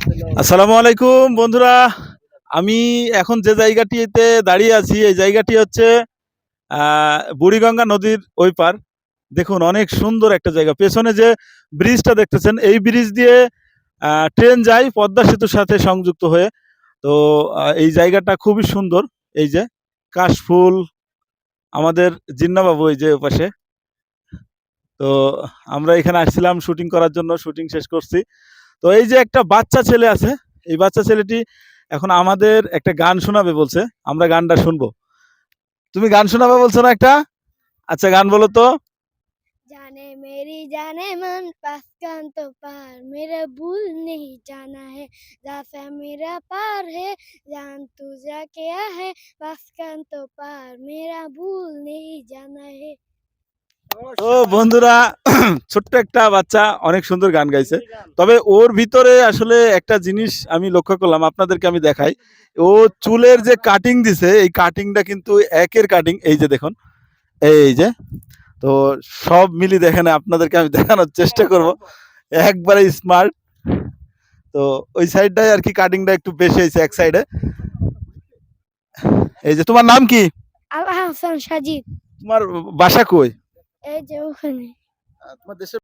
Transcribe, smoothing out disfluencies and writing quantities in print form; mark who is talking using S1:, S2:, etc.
S1: আসসালামু আলাইকুম বন্ধুরা। আমি এখন যে জায়গাটিতে দাঁড়িয়ে আছি এই জায়গাটি হচ্ছে বুড়িগঙ্গা নদীর ওই পার। দেখুন অনেক সুন্দর একটা জায়গা। পেছনে যে ব্রিজটা দেখতেছেন এই ব্রিজ দিয়ে ট্রেন যায় পদ্মা সেতুর সাথে সংযুক্ত হয়ে। তো এই জায়গাটা খুবই সুন্দর। এই যে কাশফুল, আমাদের জিন্নাবাবু এই যে ওপাশে। তো আমরা এখানে আসছিলাম শুটিং করার জন্য, শুটিং শেষ করছি। তো এই যে একটা বাচ্চা ছেলে আছে, এই বাচ্চা ছেলেটি এখন আমাদের একটা গান শোনাবে বলছে। আমরা গানটা শুনবো। তুমি গান শোনাবে বলছো না একটা? আচ্ছা গান বলো তো।
S2: जाने मेरी जाने मन पास तो पार मेरा भूल नहीं जाना है जाफा मेरा पार है जान तू जा क्या है पास तो पार मेरा भूल नहीं जाना है।
S1: ও বন্ধুরা, ছোট্ট একটা বাচ্চা অনেক সুন্দর গান গাইছে। তবে ওর ভিতরে আসলে একটা জিনিস আমি লক্ষ্য করলাম, আপনাদেরকে আমি দেখাই। ও চুলের যে কাটিং দিছে এই কাটিংটা কিন্তু একের কাটিং। এই যে দেখুন, এই যে। তো সব মিলি দেখেন, আপনাদেরকে আমি দেখানোর চেষ্টা করব। একবারে স্মার্ট। তো ওই সাইডটায় আর কি কাটিংটা একটু বেশি হয়েছে এক সাইডে। এই যে তোমার নাম কি?
S2: আল হাসান সাজিদ।
S1: তোমার বাসা কই?
S2: এই যে ওখানে।
S1: তোমার দেশের